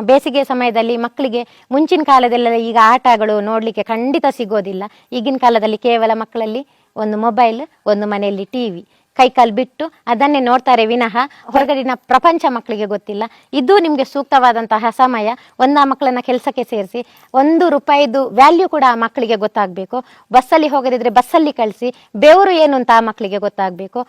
ಬೇಸಿಗೆ ಸಮಯದಲ್ಲಿ ಮಕ್ಕಳಿಗೆ ಮುಂಚಿನ ಕಾಲದಲ್ಲೆಲ್ಲ ಈಗ ಆಟಗಳು ನೋಡಲಿಕ್ಕೆ ಖಂಡಿತ ಸಿಗೋದಿಲ್ಲ. ಈಗಿನ ಕಾಲದಲ್ಲಿ ಕೇವಲ ಮಕ್ಕಳಲ್ಲಿ ಒಂದು ಮೊಬೈಲ್, ಒಂದು ಮನೆಯಲ್ಲಿ ಟಿವಿ, ಕೈಕಾಲು ಬಿಟ್ಟು ಅದನ್ನೇ ನೋಡ್ತಾರೆ ವಿನಃ ಹೊರಗಡಿನ ಪ್ರಪಂಚ ಮಕ್ಕಳಿಗೆ ಗೊತ್ತಿಲ್ಲ. ಇದು ನಿಮಗೆ ಸೂಕ್ತವಾದಂತಹ ಸಮಯ. ಆ ಮಕ್ಕಳನ್ನ ಕೆಲಸಕ್ಕೆ ಸೇರಿಸಿ, ₹1 ವ್ಯಾಲ್ಯೂ ಕೂಡ ಆ ಮಕ್ಕಳಿಗೆ ಗೊತ್ತಾಗಬೇಕು. ಬಸ್ಸಲ್ಲಿ ಹೋಗದಿದ್ರೆ ಬಸ್ಸಲ್ಲಿ ಕಳಿಸಿ, ಬೆವರು ಏನು ಅಂತ ಆ ಮಕ್ಕಳಿಗೆ ಗೊತ್ತಾಗಬೇಕು.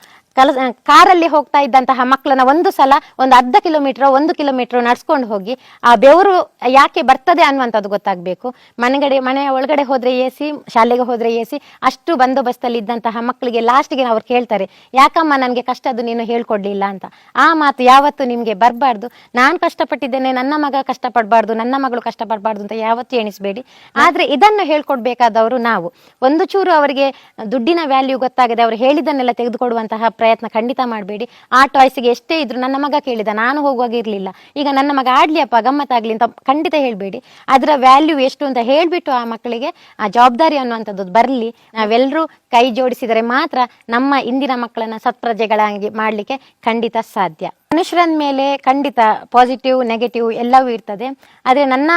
ಕಾರಲ್ಲಿ ಹೋಗ್ತಾ ಇದ್ದಂತಹ ಮಕ್ಕಳನ್ನ ಒಂದು ಸಲ ಒಂದು ಅರ್ಧ ಕಿಲೋಮೀಟರ್ 1 ಕಿಲೋಮೀಟರ್ ನಡ್ಸ್ಕೊಂಡು ಹೋಗಿ ಆ ಬೆವರು ಯಾಕೆ ಬರ್ತದೆ ಅನ್ನುವಂಥದ್ದು ಗೊತ್ತಾಗಬೇಕು. ಮನೆಯ ಒಳಗಡೆ ಹೋದ್ರೆ ಎಸಿ, ಶಾಲೆಗೆ ಹೋದ್ರೆ ಎಸಿ, ಅಷ್ಟು ಬಂದೋಬಸ್ತಲ್ಲಿ ಇದ್ದಂತಹ ಮಕ್ಕಳಿಗೆ ಲಾಸ್ಟ್ಗೆ ಅವ್ರು ಕೇಳ್ತಾರೆ, ಯಾಕಮ್ಮ ನನಗೆ ಕಷ್ಟ ಅದು ನೀನು ಹೇಳ್ಕೊಡ್ಲಿಲ್ಲ ಅಂತ. ಆ ಮಾತು ಯಾವತ್ತು ನಿಮ್ಗೆ ಬರಬಾರ್ದು. ನಾನು ಕಷ್ಟಪಟ್ಟಿದ್ದೇನೆ, ನನ್ನ ಮಗ ಕಷ್ಟಪಡಬಾರ್ದು, ನನ್ನ ಮಗಳು ಕಷ್ಟಪಡಬಾರ್ದು ಅಂತ ಯಾವತ್ತೂ ಎಣಿಸ್ಬೇಡಿ. ಆದ್ರೆ ಇದನ್ನು ಹೇಳ್ಕೊಡ್ಬೇಕಾದವರು ನಾವು. ಒಂದು ಚೂರು ಅವರಿಗೆ ದುಡ್ಡಿನ ವ್ಯಾಲ್ಯೂ ಗೊತ್ತಾಗದೆ ಅವರು ಹೇಳಿದ್ದನ್ನೆಲ್ಲ ತೆಗೆದುಕೊಡುವಂತಹ ಪ್ರಯತ್ನ ಖಂಡಿತ ಮಾಡಬೇಡಿ. ಆ ಟಾಯ್ಸ್ಗೆ ಎಷ್ಟೇ ಇದ್ರು, ನನ್ನ ಮಗ ಕೇಳಿದ, ನಾನು ಹೋಗುವಾಗ ಇರಲಿಲ್ಲ, ಈಗ ನನ್ನ ಮಗ ಆಡ್ಲಿ ಅಪ್ಪ, ಗಮ್ಮತ್ತಾಗ್ಲಿ ಅಂತ ಖಂಡಿತ ಹೇಳ್ಬೇಡಿ. ಅದರ ವ್ಯಾಲ್ಯೂ ಎಷ್ಟು ಅಂತ ಹೇಳ್ಬಿಟ್ಟು ಆ ಮಕ್ಕಳಿಗೆ ಆ ಜವಾಬ್ದಾರಿ ಅನ್ನುವಂಥದ್ದು ಬರಲಿ. ನಾವೆಲ್ಲರೂ ಕೈ ಜೋಡಿಸಿದರೆ ಮಾತ್ರ ನಮ್ಮ ಇಂದಿನ ಮಕ್ಕಳನ್ನ ಸತ್ಪ್ರಜೆಗಳಾಗಿ ಮಾಡಲಿಕ್ಕೆ ಖಂಡಿತ ಸಾಧ್ಯ. ಮನುಷ್ಯರ ಮೇಲೆ ಖಂಡಿತ ಪಾಸಿಟಿವ್ ನೆಗೆಟಿವ್ ಎಲ್ಲವೂ ಇರ್ತದೆ. ಆದರೆ ನನ್ನ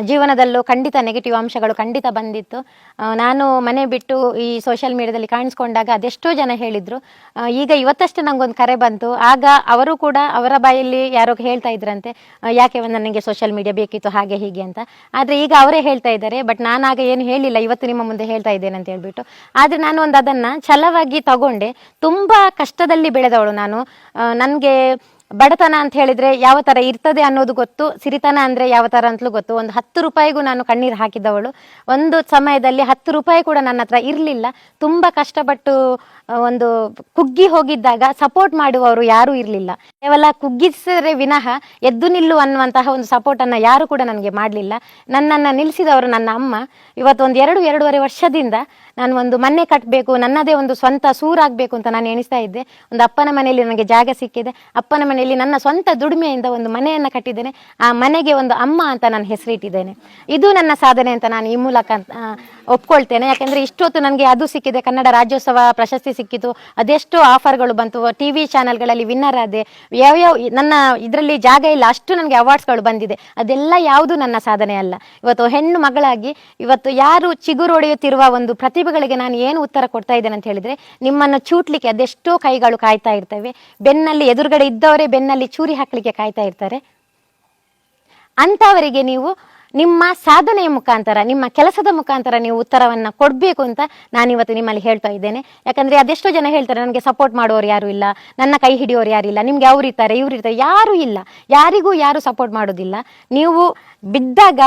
ಜೀವನದಲ್ಲೂ ಖಂಡಿತ ನೆಗೆಟಿವ್ ಅಂಶಗಳು ಖಂಡಿತ ಬಂದಿತ್ತು. ನಾನು ಮನೆ ಬಿಟ್ಟು ಈ ಸೋಷಿಯಲ್ ಮೀಡಿಯಾದಲ್ಲಿ ಕಾಣಿಸ್ಕೊಂಡಾಗ ಅದೆಷ್ಟೋ ಜನ ಹೇಳಿದ್ರು. ಈಗ ಇವತ್ತಷ್ಟು ನಂಗೊಂದು ಕರೆ ಬಂತು. ಆಗ ಅವರು ಕೂಡ ಅವರ ಬಾಯಲ್ಲಿ ಯಾರೋ ಹೇಳ್ತಾ ಇದ್ರಂತೆ, ಯಾಕೆ ನನಗೆ ಸೋಷಿಯಲ್ ಮೀಡಿಯಾ ಬೇಕಿತ್ತು ಹಾಗೆ ಹೀಗೆ ಅಂತ. ಆದರೆ ಈಗ ಅವರೇ ಹೇಳ್ತಾ ಇದ್ದಾರೆ, ಬಟ್ ನಾನಾಗ ಏನು ಹೇಳಿಲ್ಲ, ಇವತ್ತು ನಿಮ್ಮ ಮುಂದೆ ಹೇಳ್ತಾ ಇದ್ದೇನೆ ಅಂತ ಹೇಳ್ಬಿಟ್ಟು. ಆದರೆ ನಾನು ಅದನ್ನು ಛಲವಾಗಿ ತಗೊಂಡೆ. ತುಂಬ ಕಷ್ಟದಲ್ಲಿ ಬೆಳೆದವಳು ನಾನು. ನನಗೆ ಬಡತನ ಅಂತ ಹೇಳಿದ್ರೆ ಯಾವ ತರ ಇರ್ತದೆ ಅನ್ನೋದು ಗೊತ್ತು, ಸಿರಿತನ ಅಂದ್ರೆ ಯಾವ ತರ ಅಂತಲೂ ಗೊತ್ತು. ಒಂದು ₹10 ನಾನು ಕಣ್ಣೀರು ಹಾಕಿದವಳು. ಒಂದು ಸಮಯದಲ್ಲಿ ₹10 ಕೂಡ ನನ್ನ ಹತ್ರ ಇರಲಿಲ್ಲ. ತುಂಬಾ ಕಷ್ಟಪಟ್ಟು ಒಂದು ಕುಗ್ಗಿ ಹೋಗಿದ್ದಾಗ ಸಪೋರ್ಟ್ ಮಾಡುವವರು ಯಾರೂ ಇರಲಿಲ್ಲ. ಕೇವಲ ಕುಗ್ಗಿಸಿದರೆ ವಿನಃ ಎದ್ದು ನಿಲ್ಲು ಅನ್ನುವಂತಹ ಒಂದು ಸಪೋರ್ಟ್ ಅನ್ನ ಯಾರು ಕೂಡ ನನಗೆ ಮಾಡಲಿಲ್ಲ. ನನ್ನನ್ನು ನಿಲ್ಲಿಸಿದವರು ನನ್ನ ಅಮ್ಮ. ಇವತ್ತು ಒಂದು 2-2.5 ವರ್ಷದಿಂದ ನಾನು ಒಂದು ಮನೆ ಕಟ್ಟಬೇಕು, ನನ್ನದೇ ಒಂದು ಸ್ವಂತ ಸೂರಾಗಬೇಕು ಅಂತ ನಾನು ಎಣಿಸ್ತಾ ಇದ್ದೆ. ಒಂದು ಅಪ್ಪನ ಮನೆಯಲ್ಲಿ ನನಗೆ ಜಾಗ ಸಿಕ್ಕಿದೆ. ಅಪ್ಪನ ಮನೆಯಲ್ಲಿ ನನ್ನ ಸ್ವಂತ ದುಡಿಮೆಯಿಂದ ಒಂದು ಮನೆಯನ್ನು ಕಟ್ಟಿದ್ದೇನೆ. ಆ ಮನೆಗೆ ಒಂದು ಅಮ್ಮ ಅಂತ ನಾನು ಹೆಸರಿಟ್ಟಿದ್ದೇನೆ. ಇದು ನನ್ನ ಸಾಧನೆ ಅಂತ ನಾನು ಈ ಮೂಲಕ ಒಪ್ಕೊಳ್ತೇನೆ. ಯಾಕೆಂದರೆ ಇಷ್ಟೊತ್ತು ನನಗೆ ಅದು ಸಿಕ್ಕಿದೆ, ಕನ್ನಡ ರಾಜ್ಯೋತ್ಸವ ಪ್ರಶಸ್ತಿ ಸಿಕ್ಕಿತು, ಅದೆಷ್ಟೋ ಆಫರ್ಗಳು ಬಂತು, TV ಚಾನಲ್ಗಳಲ್ಲಿ ವಿನ್ನರ್ ಆದೆ, ಯಾವ್ಯಾವ ನನ್ನ ಇದರಲ್ಲಿ ಜಾಗ ಇಲ್ಲ ಅಷ್ಟು ನನಗೆ ಅವಾರ್ಡ್ಸ್ಗಳು ಬಂದಿದೆ. ಅದೆಲ್ಲ ಯಾವುದು ನನ್ನ ಸಾಧನೆ ಅಲ್ಲ. ಇವತ್ತು ಹೆಣ್ಣು ಮಗಳಾಗಿ ಇವತ್ತು ಯಾರು ಚಿಗುರೊಡೆಯುತ್ತಿರುವ ಒಂದು ಪ್ರತಿಭೆಗಳಿಗೆ ನಾನು ಏನು ಉತ್ತರ ಕೊಡ್ತಾ ಇದ್ದೇನೆ ಅಂತ ಹೇಳಿದ್ರೆ, ನಿಮ್ಮನ್ನು ಚೂಟ್ಲಿಕ್ಕೆ ಅದೆಷ್ಟೋ ಕೈಗಳು ಕಾಯ್ತಾ ಇರ್ತವೆ. ಬೆನ್ನಲ್ಲಿ ಎದುರುಗಡೆ ಇದ್ದವರೇ ಬೆನ್ನಲ್ಲಿ ಚೂರಿ ಹಾಕ್ಲಿಕ್ಕೆ ಕಾಯ್ತಾ ಇರ್ತಾರೆ. ಅಂತವರಿಗೆ ನೀವು ನಿಮ್ಮ ಸಾಧನೆಯ ಮುಖಾಂತರ, ನಿಮ್ಮ ಕೆಲಸದ ಮುಖಾಂತರ ನೀವು ಉತ್ತರವನ್ನು ಕೊಡಬೇಕು ಅಂತ ನಾನಿವತ್ತು ನಿಮ್ಮಲ್ಲಿ ಹೇಳ್ತಾ ಇದ್ದೇನೆ. ಯಾಕಂದರೆ ಅದೆಷ್ಟೋ ಜನ ಹೇಳ್ತಾರೆ, ನನಗೆ ಸಪೋರ್ಟ್ ಮಾಡೋರು ಯಾರು ಇಲ್ಲ, ನನ್ನ ಕೈ ಹಿಡಿಯೋರು ಯಾರಿಲ್ಲ, ನಿಮ್ಗೆ ಅವರಿರ್ತಾರೆ ಇವರಿರ್ತಾರೆ, ಯಾರೂ ಇಲ್ಲ. ಯಾರಿಗೂ ಯಾರು ಸಪೋರ್ಟ್ ಮಾಡೋದಿಲ್ಲ. ನೀವು ಬಿದ್ದಾಗ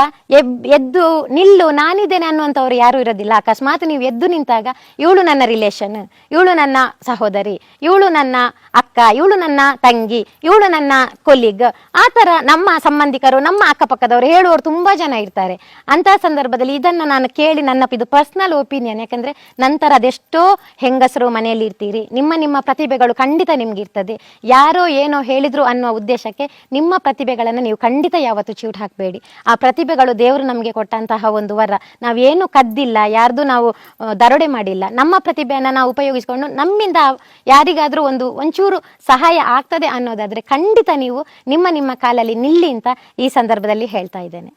ಎದ್ದು ನಿಲ್ಲು, ನಾನಿದ್ದೇನೆ ಅನ್ನುವಂಥವ್ರು ಯಾರೂ ಇರೋದಿಲ್ಲ. ಅಕಸ್ಮಾತ್ ನೀವು ಎದ್ದು ನಿಂತಾಗ, ಇವಳು ನನ್ನ ರಿಲೇಷನ್, ಇವಳು ನನ್ನ ಸಹೋದರಿ, ಇವಳು ನನ್ನ ಅಕ್ಕ, ಇವಳು ನನ್ನ ತಂಗಿ, ಇವಳು ನನ್ನ ಕೊಲೀಗ್, ಆ ಥರ ನಮ್ಮ ಸಂಬಂಧಿಕರು, ನಮ್ಮ ಅಕ್ಕಪಕ್ಕದವರು ಹೇಳುವವರು ತುಂಬ ಜನ ಇರ್ತಾರೆ. ಅಂತಹ ಸಂದರ್ಭದಲ್ಲಿ ಇದನ್ನು ನಾನು ಕೇಳಿ, ಇದು ಪರ್ಸನಲ್ ಒಪಿನಿಯನ್. ಯಾಕಂದರೆ ನಂತರ ಅದೆಷ್ಟೋ ಹೆಂಗಸರು ಮನೆಯಲ್ಲಿ ಇರ್ತೀರಿ, ನಿಮ್ಮ ಪ್ರತಿಭೆಗಳು ಖಂಡಿತ ನಿಮ್ಗಿರ್ತದೆ. ಯಾರೋ ಏನೋ ಹೇಳಿದ್ರು ಅನ್ನುವ ಉದ್ದೇಶಕ್ಕೆ ನಿಮ್ಮ ಪ್ರತಿಭೆಗಳನ್ನು ನೀವು ಖಂಡಿತ ಯಾವತ್ತೂ ಚ್ಯೂಟ್ ಹಾಕಬೇಡಿ. ಆ ಪ್ರತಿಭೆಗಳು ದೇವರು ನಮಗೆ ಕೊಟ್ಟಂತಹ ಒಂದು ವರ. ನಾವೇನು ಕದ್ದಿಲ್ಲ, ಯಾರ್ದು ನಾವು ದರೋಡೆ ಮಾಡಿಲ್ಲ. ನಮ್ಮ ಪ್ರತಿಭೆಯನ್ನು ನಾವು ಉಪಯೋಗಿಸಿಕೊಂಡು ನಮ್ಮಿಂದ ಯಾರಿಗಾದರೂ ಒಂಚೂರು ಸಹಾಯ ಆಗ್ತದೆ ಅನ್ನೋದಾದರೆ ಖಂಡಿತ ನೀವು ನಿಮ್ಮ ಕಾಲಲ್ಲಿ ನಿಲ್ಲಿ ಅಂತ ಈ ಸಂದರ್ಭದಲ್ಲಿ ಹೇಳ್ತಾ ಇದ್ದೇನೆ.